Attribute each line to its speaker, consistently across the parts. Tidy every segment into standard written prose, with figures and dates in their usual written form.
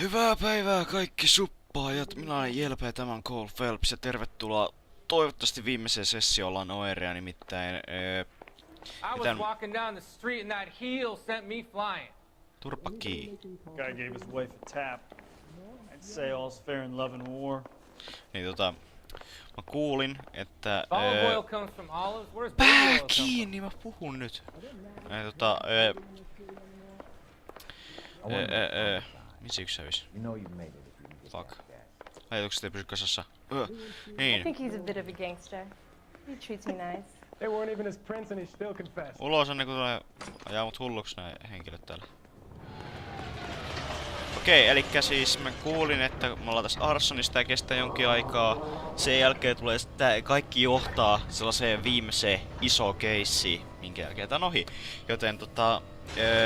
Speaker 1: Hyvää päivää kaikki suppaajat, minä olen Jelpe ja tämä on Cole Phelps ja tervetuloa toivottavasti viimeiseen sessioon Noirea nimittäin turpa kiinni.
Speaker 2: Guy gave his wife a tap. I'd say all's fair in love and war.
Speaker 1: Niin mä kuulin, että pää kiinni, mä puhun nyt. Missä yksi hävisi? Fuck. Ajatukset ei pysy kasassa. Niin.
Speaker 3: I think he's a bit of a gangster. He treats me nice.
Speaker 4: They weren't even his prince and he still confessed.
Speaker 1: Ulos on niinku tulee ajaa mut hulluks nää henkilöt täällä. Okei, elikkä siis mä kuulin, että me ollaan tässä Arsonissa, tää kestää jonkin aikaa. Sen jälkeen tulee tää kaikki johtaa sellaiseen viimeiseen iso keissiin, minkä jälkeen tää on ohi. Joten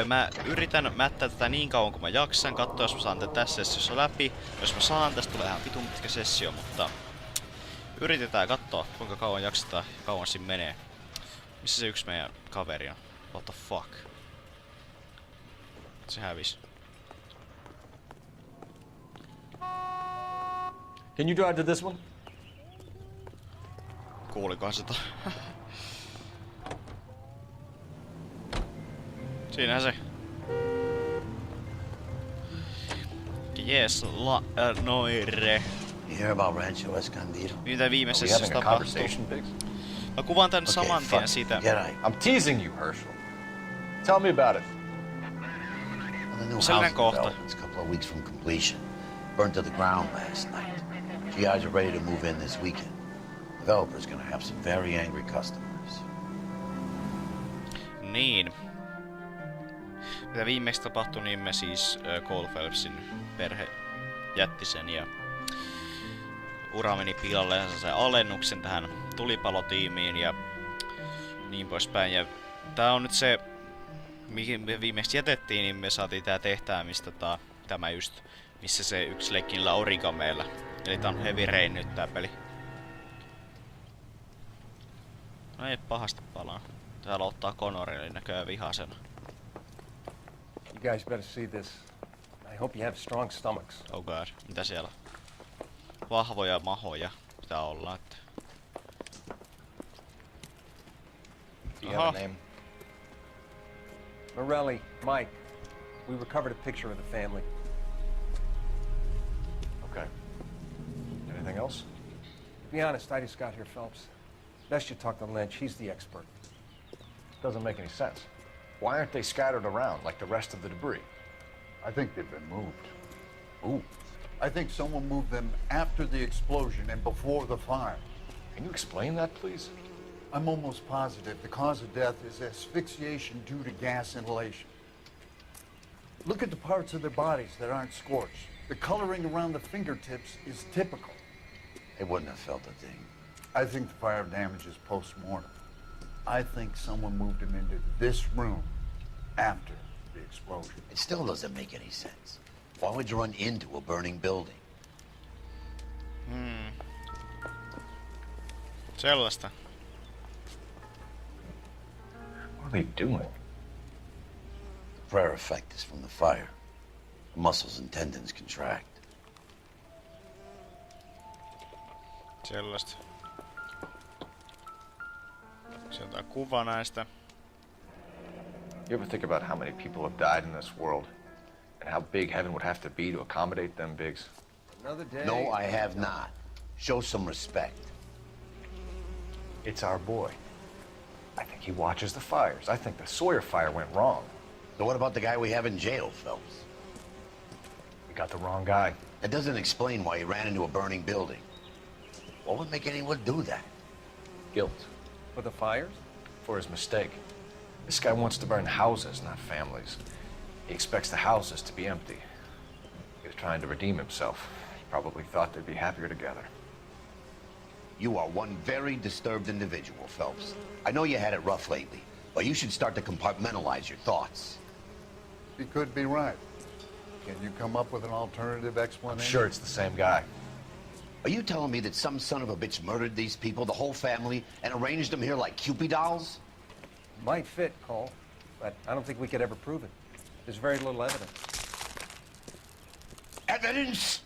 Speaker 1: mä yritän mättää tätä niin kauan kuin mä jaksan, katsoa jos mä saan tän tässä sessiossa läpi. Jos mä saan, tästä tulee ihan vitun pitkä sessio, mutta yritetään katsoa kuinka kauan jaksetaan ja kauan siinä menee. Missä se yksi meidän kaveri on? What the fuck? Se hävisi.
Speaker 5: Can you drive to this one?
Speaker 1: Kuulikohan se Siinähän se. Yes, Noire.
Speaker 6: You hear about Rancho Escondido?
Speaker 1: Mitä viimeisessä tapahtuu? Mä kuvaan tän saman tien siitä.
Speaker 5: I'm teasing you, Herschel. Tell me about it.
Speaker 6: Well, the new house
Speaker 1: Sellainen kohta.
Speaker 6: development's a couple of weeks from completion. Burned to the ground last night. GIs are ready to move in this weekend. Developer's gonna have some very angry customers.
Speaker 1: Niin. Mitä viimeksi tapahtui, niin me siis Cole Phelpsin perhe jätti sen ja ura meni pilalle ja sai alennuksen tähän tulipalotiimiin ja niin poispäin. Ja tää on nyt se, mihin me viimeksi jätettiin, niin me saatiin tää tehtävä, mistä tämä just, missä se yksi leikki niillä origameilla. Eli tää on heavy rain nyt tää peli. No ei pahasti palaa. Täällä ottaa Connorin, eli näköjään vihasena.
Speaker 4: You guys better see this. I hope you have strong stomachs.
Speaker 1: Oh god, mitä siellä? Vahvoja mahoja pitää olla, että.
Speaker 5: Do you have a name?
Speaker 4: Morelli, Mike. We recovered a picture of the family.
Speaker 5: Okay. Anything else?
Speaker 4: To be honest, I just got here, Phelps. Best you talk to Lynch. He's the expert.
Speaker 5: Doesn't make any sense. Why aren't they scattered around like the rest of the debris?
Speaker 7: I think they've been moved.
Speaker 5: Ooh.
Speaker 7: I think someone moved them after the explosion and before the fire.
Speaker 5: Can you explain that, please?
Speaker 7: I'm almost positive the cause of death is asphyxiation due to gas inhalation. Look at the parts of their bodies that aren't scorched. The coloring around the fingertips is typical.
Speaker 6: They wouldn't have felt a thing.
Speaker 7: I think the fire damage is post-mortem. I think someone moved them into this room after the explosion.
Speaker 6: It still doesn't make any sense. Why would you run into a burning building?
Speaker 1: Sellaista.
Speaker 5: What are they doing?
Speaker 6: The prayer effect is from the fire. The muscles and tendons contract.
Speaker 1: Sellaista. Sieltä on kuva näistä.
Speaker 5: You ever think about how many people have died in this world? And how big heaven would have to be to accommodate them, Biggs?
Speaker 4: Another day.
Speaker 6: No, I have not. Show some respect.
Speaker 5: It's our boy. I think he watches the fires. I think the Sawyer fire went wrong.
Speaker 6: So what about the guy we have in jail, Phelps?
Speaker 5: We got the wrong guy.
Speaker 6: That doesn't explain why he ran into a burning building. What would make anyone do that?
Speaker 5: Guilt.
Speaker 4: For the fires?
Speaker 5: For his mistake. This guy wants to burn houses, not families. He expects the houses to be empty. He was trying to redeem himself. He probably thought they'd be happier together.
Speaker 6: You are one very disturbed individual, Phelps. I know you had it rough lately, but you should start to compartmentalize your thoughts.
Speaker 7: He could be right. Can you come up with an alternative
Speaker 5: I'm
Speaker 7: explanation?
Speaker 5: sure it's the same guy.
Speaker 6: Are you telling me that some son of a bitch murdered these people, the whole family, and arranged them here like Cupid dolls?
Speaker 4: Might fit, Cole, but I don't think we could ever prove it. There's very little evidence.
Speaker 6: evidence?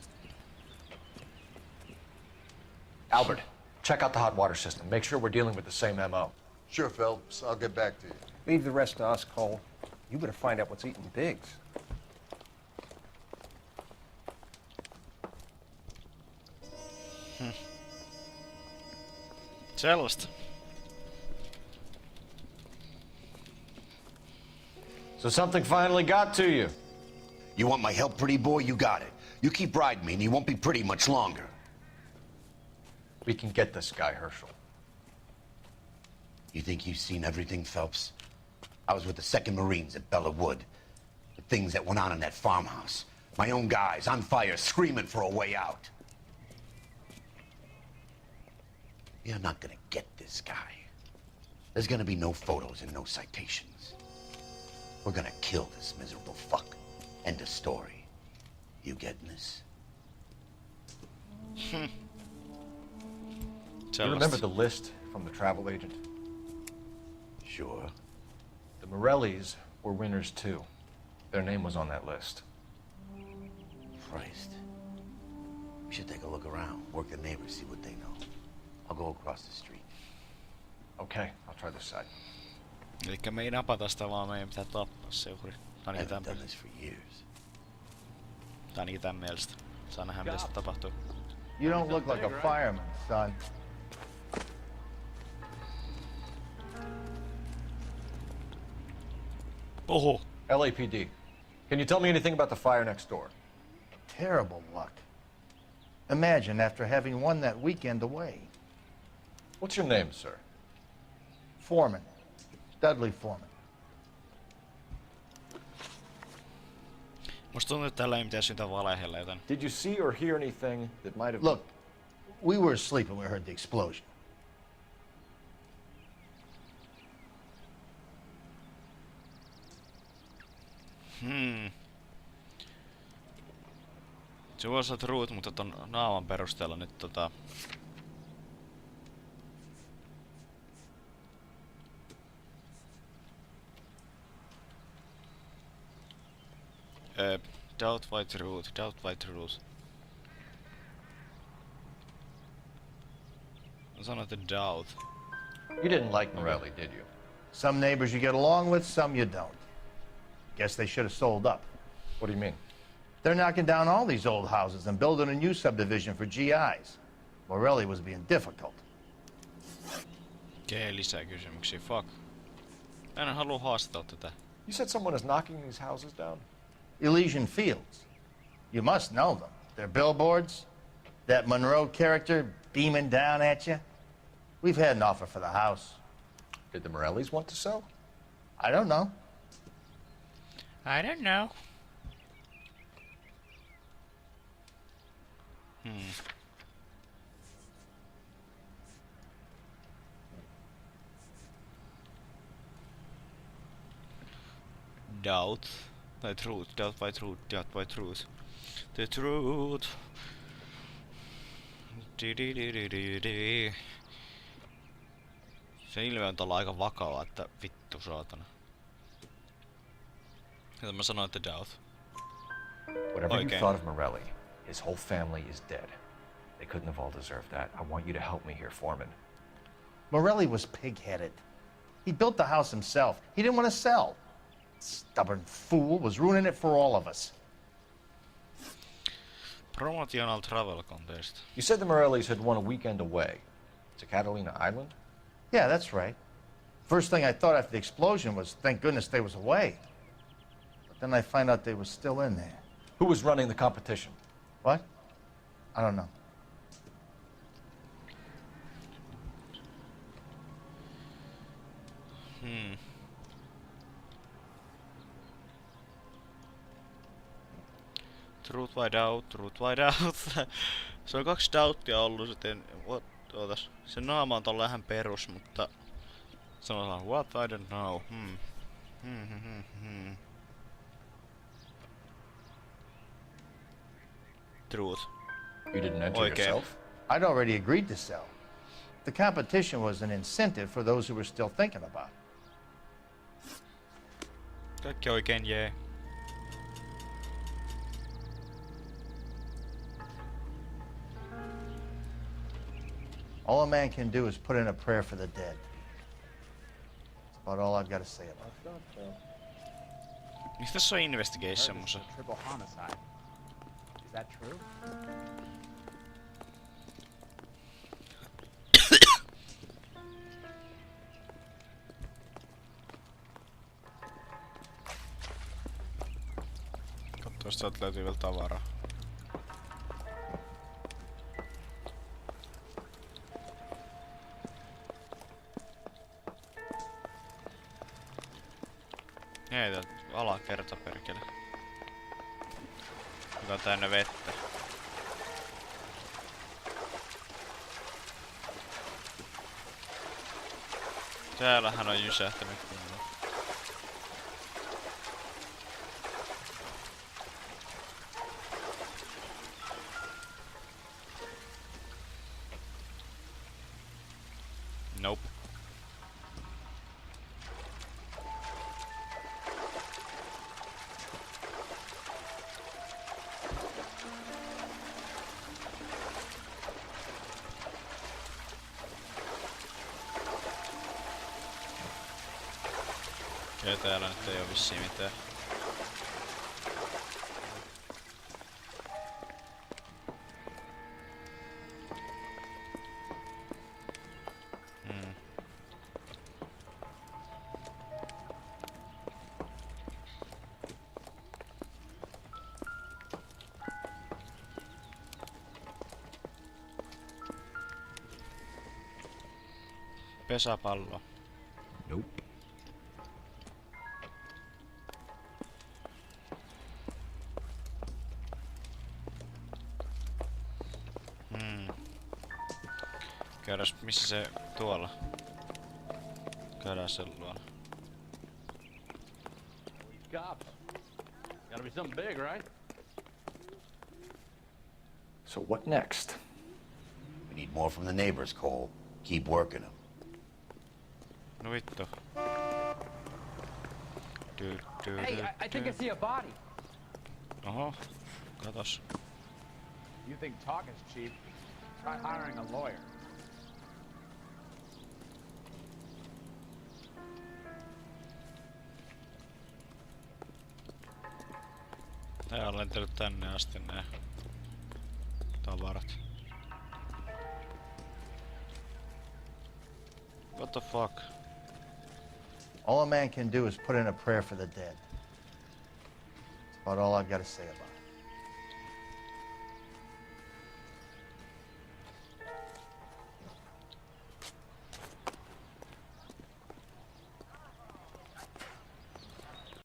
Speaker 5: Albert, check out the hot water system. Make sure we're dealing with the same MO.
Speaker 7: Sure, Phelps. I'll get back to you.
Speaker 4: Leave the rest to us, Cole. You better find out what's eating pigs.
Speaker 1: Sellaista.
Speaker 5: So something finally got to you.
Speaker 6: You want my help, pretty boy? You got it. You keep riding me and you won't be pretty much longer.
Speaker 5: We can get this guy, Herschel.
Speaker 6: You think you've seen everything, Phelps? I was with the 2nd Marines at Bella Wood. The things that went on in that farmhouse. My own guys on fire, screaming for a way out. You're not gonna get this guy. There's gonna be no photos and no citations. We're gonna kill this miserable fuck. End of story. You getting this?
Speaker 5: You remember the list from the travel agent?
Speaker 6: Sure.
Speaker 5: The Morellis were winners too. Their name was on that list.
Speaker 6: Christ. We should take a look around, work the neighbors, see what they know. I'll go across the street.
Speaker 5: Okay, I'll try this side.
Speaker 1: Elikkä me ei napata sitä, vaan meidän pitää tappaa se uhri. Tai
Speaker 6: I
Speaker 1: ainakin
Speaker 6: haven't
Speaker 1: tämän,
Speaker 6: done this for years.
Speaker 1: tai ainakin tämän mielestä. Saa nähdä mitä sitten tapahtuu.
Speaker 8: You don't look like a fireman, son.
Speaker 1: Oho!
Speaker 5: LAPD, can you tell me anything about the fire next door?
Speaker 8: Terrible luck. Imagine after having won that weekend away.
Speaker 5: What's your name, sir?
Speaker 8: Foreman. Dudley Foreman.
Speaker 1: Musta tuntuu, että täällä ei mitään syytä valehella, joten...
Speaker 5: Did you see or hear anything that might have...
Speaker 8: Look, we were asleep when we heard the explosion.
Speaker 1: Se voisi olla truth, mutta ton naaman perusteella nyt doubt by truth, doubt by truth. Mä sanoin, että doubt.
Speaker 5: You didn't like Morelli, did you?
Speaker 8: Some neighbors you get along with, some you don't. Guess they should have sold up.
Speaker 5: What do you mean?
Speaker 8: They're knocking down all these old houses and building a new subdivision for GIs. Morelli was being difficult.
Speaker 1: Okei, lisää kysymyksiä, fuck. Mä en halua haastella tätä.
Speaker 5: You said someone is knocking these houses down?
Speaker 8: Elysian Fields. You must know them. Their billboards, that Monroe character beaming down at you. We've had an offer for the house.
Speaker 5: Did the Morellis want to sell?
Speaker 8: I don't know.
Speaker 1: I don't know. Doubt. The truth. Doubt by truth. Doubt by truth. The truth. Di. Se ilme on tuolla aika vakava, että vittu saatana. Ja mä sanoin, että doubt.
Speaker 5: Whatever
Speaker 1: Okay.
Speaker 5: you thought of Morelli, his whole family is dead. They couldn't have all deserved that. I want you to help me here, Foreman.
Speaker 8: Morelli was pig-headed. He built the house himself. He didn't want to sell. Stubborn fool was ruining it for all of us.
Speaker 1: Promotional travel contest.
Speaker 5: You said the Morellis had won a weekend away to Catalina Island?
Speaker 8: Yeah, that's right. First thing I thought after the explosion was, thank goodness they was away. But then I find out they were still in there.
Speaker 5: Who was running the competition?
Speaker 8: What? I don't know.
Speaker 1: Truth vai doubt, truth vai doubt. Se on 2 doubtia ollut sitten. Ootas. Se naama on tolla vähän perus, mutta... Sanotaan, what I don't know. Truth.
Speaker 5: You didn't enter
Speaker 1: Okay.
Speaker 5: yourself?
Speaker 8: I'd already agreed to sell. The competition was an incentive for those who were still thinking about it.
Speaker 1: Kaikki oikein, jee.
Speaker 8: All a man can do is put in a prayer for the dead. That's about all I've got to say about it.
Speaker 1: Miksi tässä on investigation musa?
Speaker 9: Triple homicide. Is that true?
Speaker 1: Katso, jos täältä löytyy vielä tavaraa. Ei täältä alakerta perkele. Joka on täynnä vettä. Täällähän on jysähtänyt kunnolla. Nope. Ja täällä nyt ei oo vissiin mitään. Pesäpallo.
Speaker 6: Nope.
Speaker 1: Käydäs, missä se tuolla? Käydään sen luona.
Speaker 9: Cops. Gotta be something big, right?
Speaker 5: So what next?
Speaker 6: We need more from the neighbors, Cole. Keep working them.
Speaker 1: No vittu.
Speaker 9: Hey, I think I see a body.
Speaker 1: Oho, katos.
Speaker 9: You think talking's cheap? Try hiring a lawyer.
Speaker 1: Tää on lentänyt tänne asti nää tavarat. What the fuck?
Speaker 8: All a man can do is put in a prayer for the dead. That's about all I've got to say about it.